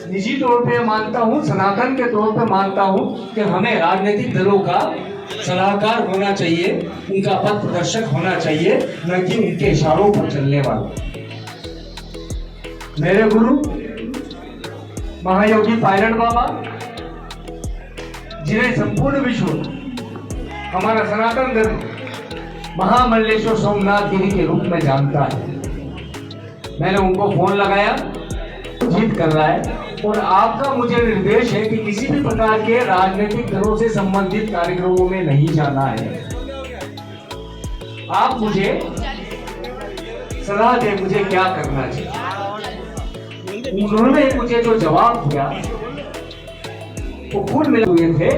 निजी तौर पे मानता हूँ, सनातन के तौर पे मानता हूँ कि हमें राजनीतिक दलों का सलाहकार होना चाहिए, उनका पथ प्रदर्शक होना चाहिए, न कि उनके इशारों पर चलने वाला। मेरे गुरु महायोगी पायलट बाबा, जिन्हें संपूर्ण विश्व हमारा सनातन धर्म महामल्लेश्वर सोमनाथ गिरी के रूप में जानता है, मैंने उनको फोन लगाया, जीत कर रहा है। और आपका मुझे निर्देश है कि किसी भी प्रकार के राजनीतिक दलों से संबंधित कार्यक्रमों में नहीं जाना है। आप मुझे सलाह दें मुझे क्या करना चाहिए। उन्होंने मुझे जो जवाब दिया वो कुल मिले हुए थे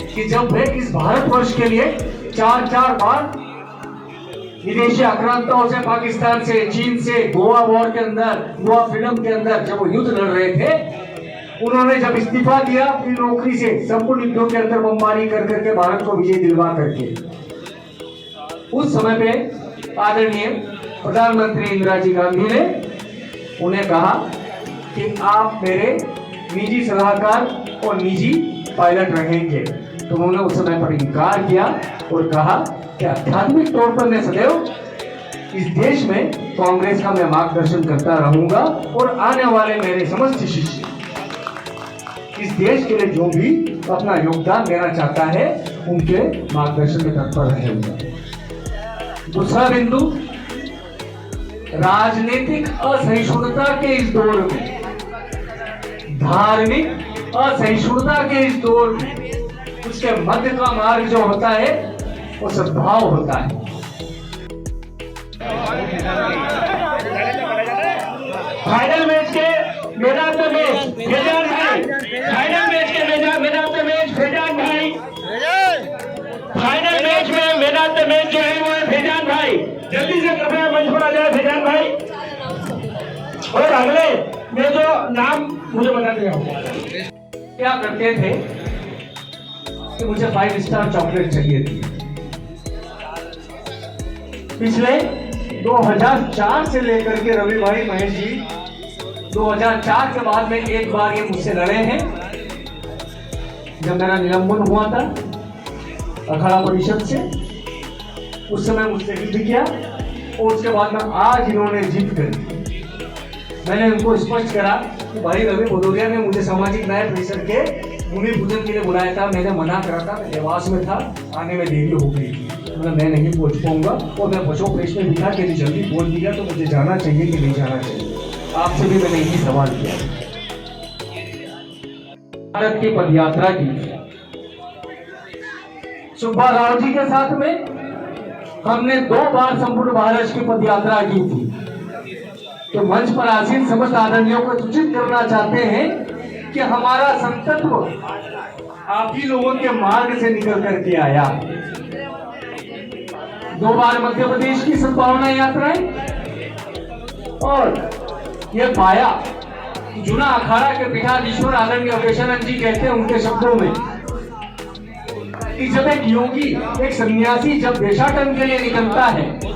कि जब वे इस भारतवर्ष के लिए चार बार विदेशी आक्रांताओं से, पाकिस्तान से, चीन से, गोवा वॉर के अंदर, गोवा फिल्म के अंदर जब वो युद्ध लड़ रहे थे, उन्होंने जब इस्तीफा दिया अपनी नौकरी से, संपूर्ण युद्धों के अंदर बमबारी कर करके भारत को विजय दिलवा करके, उस समय पे आदरणीय प्रधानमंत्री इंदिरा जी गांधी ने उन्हें कहा कि आप मेरे निजी सलाहकार और निजी पायलट रहेंगे। तो उन्होंने उस समय पर इनकार किया और कहा कि आध्यात्मिक तौर पर मैं सदैव इस देश में कांग्रेस का मैं मार्गदर्शन करता रहूंगा और आने वाले मेरे समस्त शिष्य इस देश के लिए जो भी अपना योगदान देना चाहता है उनके मार्गदर्शन में तत्पर रहेंगे। दूसरा बिंदु, राजनीतिक असहिष्णुता के इस दौर में, धार्मिक असहिष्णुता के इस दौर में उसके मध्य का मार्ग जो होता है वो सद्भाव होता है। फाइनल मैच के मैदान में फैजान भाई, फाइनल मैच के मैदान में फैजान भाई, फाइनल मैच में मैदान में जो है वो है फैजान भाई। जल्दी से कृपया मंच पर आ जाए फैजान भाई। और अगले में जो नाम मुझे बता दिया, क्या करते थे कि मुझे 5 स्टार चॉकलेट चाहिए थी। पिछले 2004 से लेकर के रवि भाई, महेश जी 2004 के बाद में एक बार ये मुझसे लड़े हैं जब मेरा निलंबन हुआ था अखाड़ा परिषद से। उस समय मुझसे युद्ध किया और उसके बाद में आज इन्होंने जीत कर, मैंने उनको स्पष्ट करा कि भाई रवि भदौरिया ने मुझे सामाजिक न्याय परिषद के भूमि पूजन के लिए बुलाया था, मैंने मना करा था, मैं देवास में था, आने में देरी हो गई थी, मतलब मैं नहीं पहुंच पाऊंगा। और मैं बचो प्रेस में दिखा कि जल्दी बोल दिया तो मुझे जाना चाहिए कि नहीं जाना चाहिए। आपसे भी मैंने यही सवाल किया। भारत की पदयात्रा की सुब्बा राव जी के साथ में हमने 2 बार संपूर्ण भारत की पदयात्रा की थी। तो मंच पर आसीन समस्त आदरणियों को सूचित करना चाहते हैं कि हमारा संतत्व आप ही लोगों के मार्ग से निकल करके आया। 2 बार मध्य प्रदेश की सद्भावना यात्राएं और ये पाया जुना अखाड़ा के पीठाधीश्वर आदरणीय अवधेशानंद जी कहते हैं उनके शब्दों में कि जब एक योगी, एक सन्यासी जब देशाटन के लिए निकलता है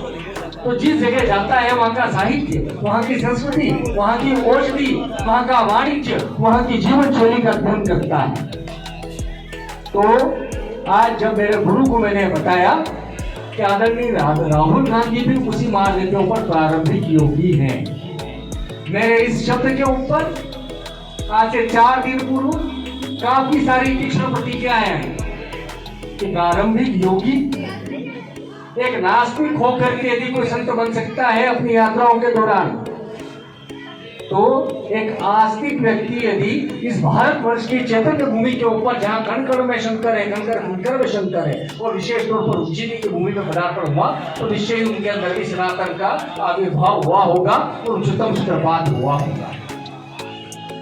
तो जिस जगह जाता है वहाँ का साहित्य, वहाँ की संस्कृति, वहाँ की औषधि, वहाँ का वाणिज्य, वहाँ की जीवन शैली का अध्ययन करता है। तो आज जब मेरे गुरु को मैंने बताया कि आदरणीय राहुल गांधी भी उसी मार्ग के ऊपर प्रारंभिक योगी हैं, मेरे इस शब्द के ऊपर आज से 4 दिन पूर्व काफी सारी तीक्ष्ण प्रतिक्रियाएं हैं कि प्रारंभिक योगी एक नास्तिक होकर के यदि कोई संत बन सकता है अपनी यात्राओं के दौरान, तो एक आस्तिक व्यक्ति यदि इस भारतवर्ष की चैतन्य भूमि के ऊपर जहाँ कण कण में शंकर है, कंकर में शंकर है और विशेष तौर पर उज्जैनी की भूमि में पदार्पण हुआ, तो निश्चय ही उनके अंदर भी सनातन का आविर्भाव हुआ होगा और उच्चतम सूत्रपात हुआ होगा।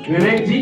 विवेक जी